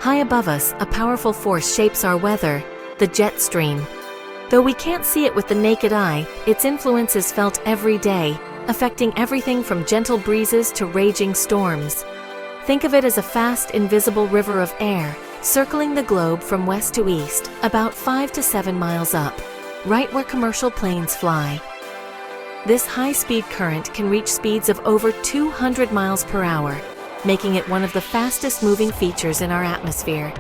High above us, a powerful force shapes our weather, the jet stream. Though we can't see it with the naked eye, its influence is felt every day, affecting everything from gentle breezes to raging storms. Think of it as a fast, invisible river of air, circling the globe from west to east, about 5 to 7 miles up, right where commercial planes fly. This high-speed current can reach speeds of over 200 miles per hour, making it one of the fastest-moving features in our atmosphere.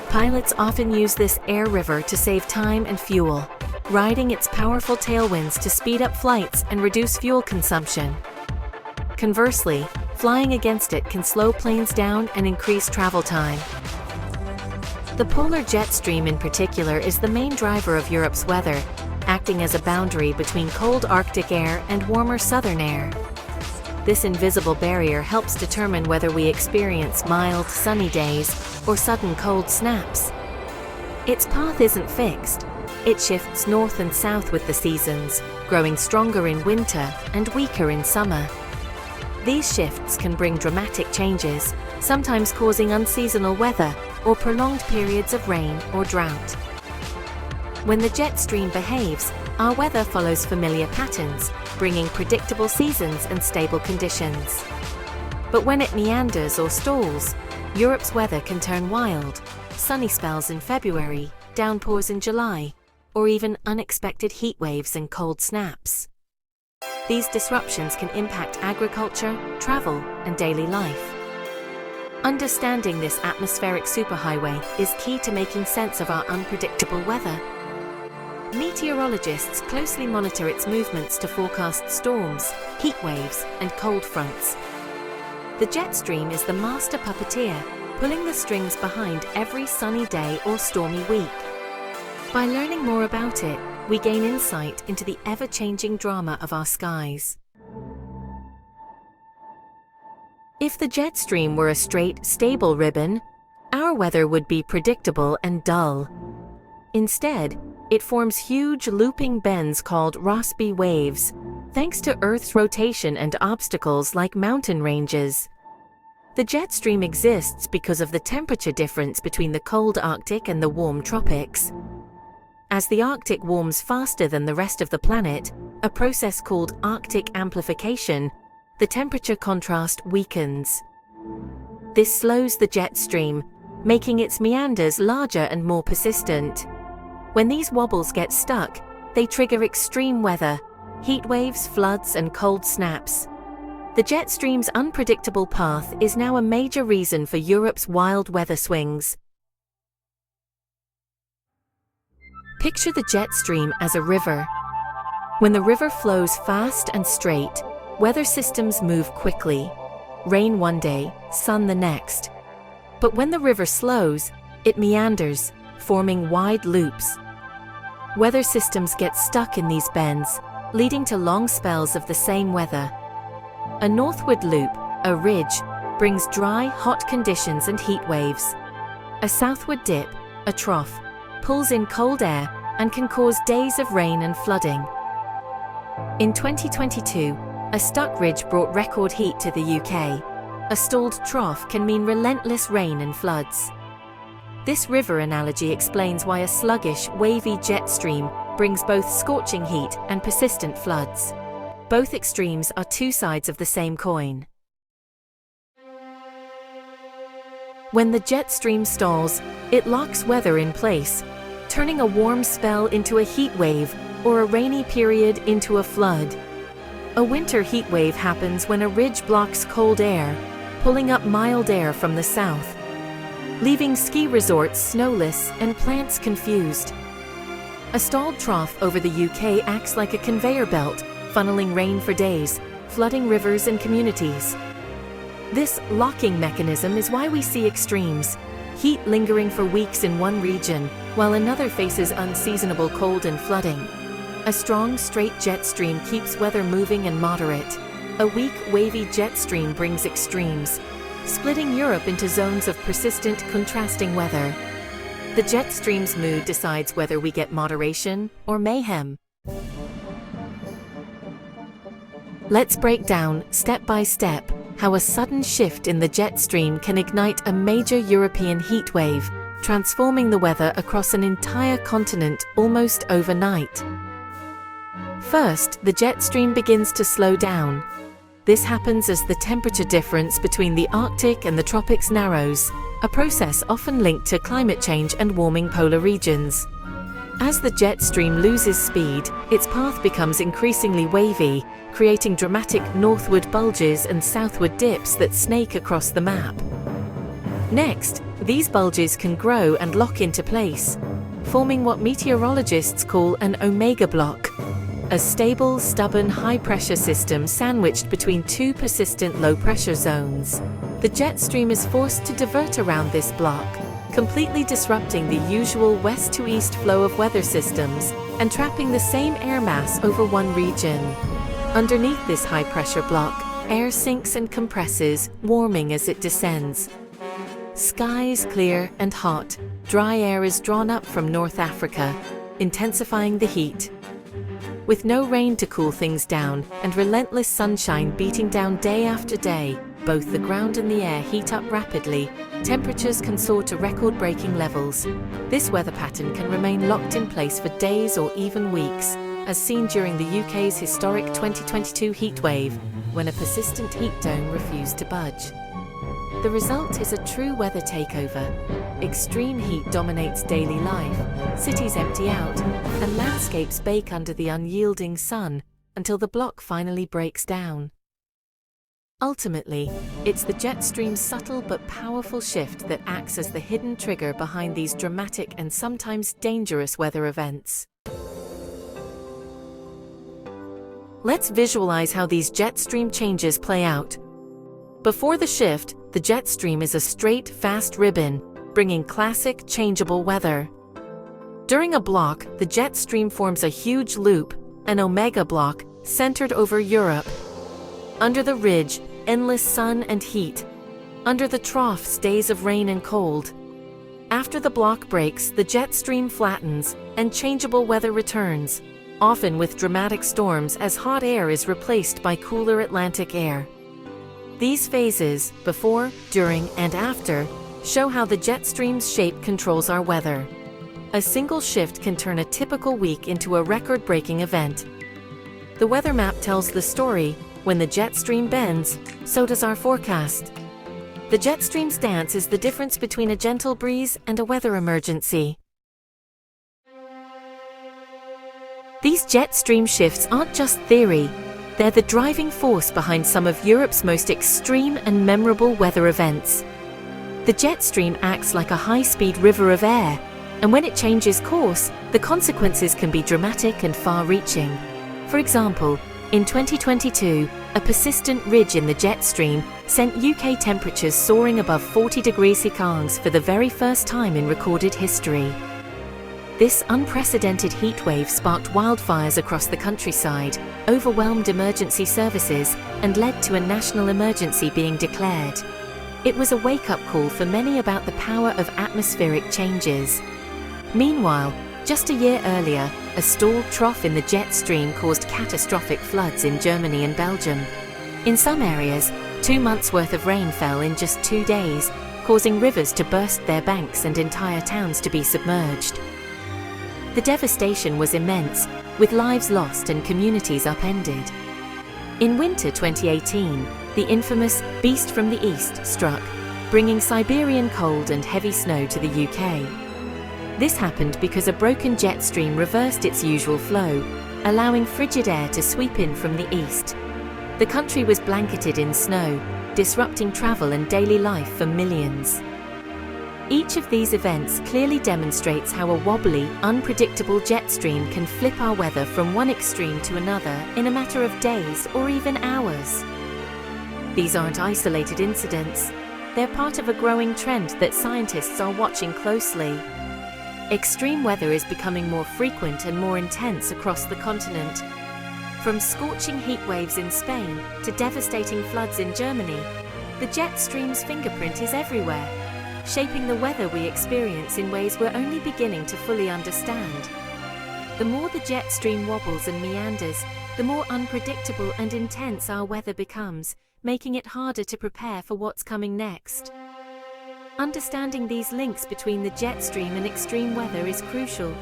Pilots often use this air river to save time and fuel, riding its powerful tailwinds to speed up flights and reduce fuel consumption. Conversely, flying against it can slow planes down and increase travel time. The polar jet stream in particular is the main driver of Europe's weather, acting as a boundary between cold Arctic air and warmer southern air. This invisible barrier helps determine whether we experience mild, sunny days or sudden cold snaps. Its path isn't fixed. It shifts north and south with the seasons, growing stronger in winter and weaker in summer. These shifts can bring dramatic changes, sometimes causing unseasonal weather or prolonged periods of rain or drought. When the jet stream behaves, our weather follows familiar patterns, bringing predictable seasons and stable conditions. But when it meanders or stalls, Europe's weather can turn wild: sunny spells in February, downpours in July, or even unexpected heat waves and cold snaps. These disruptions can impact agriculture, travel, and daily life. Understanding this atmospheric superhighway is key to making sense of our unpredictable weather. Meteorologists closely monitor its movements to forecast storms, heat waves, and cold fronts. The jet stream is the master puppeteer, pulling the strings behind every sunny day or stormy week. By learning more about it, we gain insight into the ever-changing drama of our skies. If the jet stream were a straight, stable ribbon, our weather would be predictable and dull. Instead, it forms huge looping bends called Rossby waves, thanks to Earth's rotation and obstacles like mountain ranges. The jet stream exists because of the temperature difference between the cold Arctic and the warm tropics. As the Arctic warms faster than the rest of the planet, a process called Arctic amplification, the temperature contrast weakens. This slows the jet stream, making its meanders larger and more persistent. When these wobbles get stuck, they trigger extreme weather, heat waves, floods, and cold snaps. The jet stream's unpredictable path is now a major reason for Europe's wild weather swings. Picture the jet stream as a river. When the river flows fast and straight, weather systems move quickly. Rain one day, sun the next. But when the river slows, it meanders, forming wide loops. Weather systems get stuck in these bends, leading to long spells of the same weather. A northward loop, a ridge, brings dry, hot conditions and heat waves. A southward dip, a trough, pulls in cold air and can cause days of rain and flooding. In 2022, a stuck ridge brought record heat to the UK. A stalled trough can mean relentless rain and floods. This river analogy explains why a sluggish, wavy jet stream brings both scorching heat and persistent floods. Both extremes are two sides of the same coin. When the jet stream stalls, it locks weather in place, turning a warm spell into a heat wave or a rainy period into a flood. A winter heat wave happens when a ridge blocks cold air, pulling up mild air from the south, leaving ski resorts snowless and plants confused. A stalled trough over the UK acts like a conveyor belt, funneling rain for days, flooding rivers and communities. This locking mechanism is why we see extremes: heat lingering for weeks in one region, while another faces unseasonable cold and flooding. A strong, straight jet stream keeps weather moving and moderate. A weak, wavy jet stream brings extremes, splitting Europe into zones of persistent, contrasting weather. The jet stream's mood decides whether we get moderation or mayhem. Let's break down, step by step, how a sudden shift in the jet stream can ignite a major European heat wave, transforming the weather across an entire continent almost overnight. First, the jet stream begins to slow down. This happens as the temperature difference between the Arctic and the tropics narrows, a process often linked to climate change and warming polar regions. As the jet stream loses speed, its path becomes increasingly wavy, creating dramatic northward bulges and southward dips that snake across the map. Next, these bulges can grow and lock into place, forming what meteorologists call an omega block, a stable, stubborn, high-pressure system sandwiched between two persistent low-pressure zones. The jet stream is forced to divert around this block, completely disrupting the usual west-to-east flow of weather systems and trapping the same air mass over one region. Underneath this high-pressure block, air sinks and compresses, warming as it descends. Skies clear and hot, dry air is drawn up from North Africa, intensifying the heat. With no rain to cool things down and relentless sunshine beating down day after day, both the ground and the air heat up rapidly. Temperatures can soar to record-breaking levels. This weather pattern can remain locked in place for days or even weeks, as seen during the UK's historic 2022 heatwave, when a persistent heat dome refused to budge. The result is a true weather takeover. Extreme heat dominates daily life, cities empty out, and landscapes bake under the unyielding sun until the block finally breaks down. Ultimately, it's the jet stream's subtle but powerful shift that acts as the hidden trigger behind these dramatic and sometimes dangerous weather events. Let's visualize how these jet stream changes play out. Before the shift, the jet stream is a straight, fast ribbon, bringing classic, changeable weather. During a block, the jet stream forms a huge loop, an omega block, centered over Europe. Under the ridge, endless sun and heat. Under the troughs, days of rain and cold. After the block breaks, the jet stream flattens, and changeable weather returns, often with dramatic storms as hot air is replaced by cooler Atlantic air. These phases, before, during, and after, show how the jet stream's shape controls our weather. A single shift can turn a typical week into a record-breaking event. The weather map tells the story. When the jet stream bends, so does our forecast. The jet stream's dance is the difference between a gentle breeze and a weather emergency. These jet stream shifts aren't just theory. They're the driving force behind some of Europe's most extreme and memorable weather events. The jet stream acts like a high-speed river of air, and when it changes course, the consequences can be dramatic and far-reaching. For example, in 2022, a persistent ridge in the jet stream sent UK temperatures soaring above 40 degrees Celsius for the very first time in recorded history. This unprecedented heatwave sparked wildfires across the countryside, overwhelmed emergency services, and led to a national emergency being declared. It was a wake-up call for many about the power of atmospheric changes. Meanwhile, just a year earlier, a stalled trough in the jet stream caused catastrophic floods in Germany and Belgium. In some areas, 2 months' worth of rain fell in just 2 days, causing rivers to burst their banks and entire towns to be submerged. The devastation was immense, with lives lost and communities upended. In winter 2018, the infamous Beast from the East struck, bringing Siberian cold and heavy snow to the UK. This happened because a broken jet stream reversed its usual flow, allowing frigid air to sweep in from the east. The country was blanketed in snow, disrupting travel and daily life for millions. Each of these events clearly demonstrates how a wobbly, unpredictable jet stream can flip our weather from one extreme to another in a matter of days or even hours. These aren't isolated incidents. They're part of a growing trend that scientists are watching closely. Extreme weather is becoming more frequent and more intense across the continent. From scorching heat waves in Spain to devastating floods in Germany, the jet stream's fingerprint is everywhere, shaping the weather we experience in ways we're only beginning to fully understand. The more the jet stream wobbles and meanders, the more unpredictable and intense our weather becomes, making it harder to prepare for what's coming next. Understanding these links between the jet stream and extreme weather is crucial.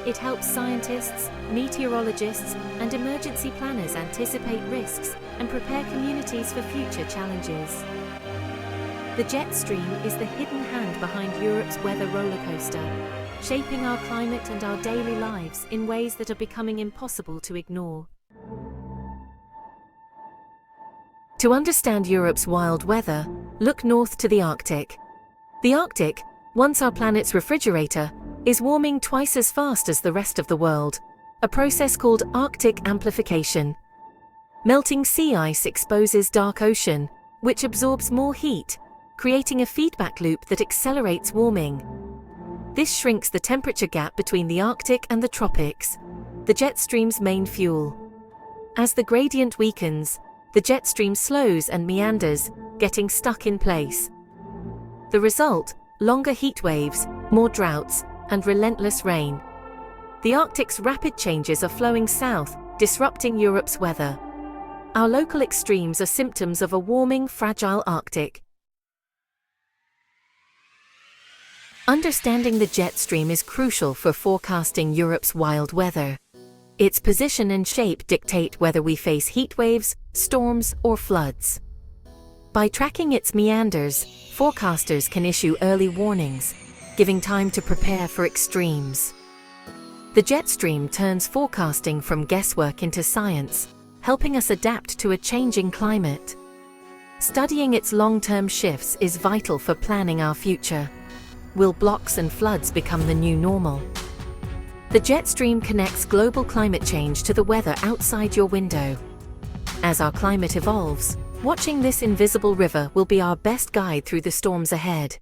It helps scientists, meteorologists, and emergency planners anticipate risks and prepare communities for future challenges. The jet stream is the hidden hand behind Europe's weather rollercoaster, shaping our climate and our daily lives in ways that are becoming impossible to ignore. To understand Europe's wild weather, look north to the Arctic. The Arctic, once our planet's refrigerator, is warming twice as fast as the rest of the world, a process called Arctic amplification. Melting sea ice exposes dark ocean, which absorbs more heat, creating a feedback loop that accelerates warming. This shrinks the temperature gap between the Arctic and the tropics, the jet stream's main fuel. As the gradient weakens, the jet stream slows and meanders, getting stuck in place. The result: longer heat waves, more droughts, and relentless rain. The Arctic's rapid changes are flowing south, disrupting Europe's weather. Our local extremes are symptoms of a warming, fragile Arctic. Understanding the jet stream is crucial for forecasting Europe's wild weather. Its position and shape dictate whether we face heat waves, storms, or floods. By tracking its meanders, forecasters can issue early warnings, giving time to prepare for extremes. The jet stream turns forecasting from guesswork into science, helping us adapt to a changing climate. Studying its long-term shifts is vital for planning our future. Will blocks and floods become the new normal? The jet stream connects global climate change to the weather outside your window. As our climate evolves, watching this invisible river will be our best guide through the storms ahead.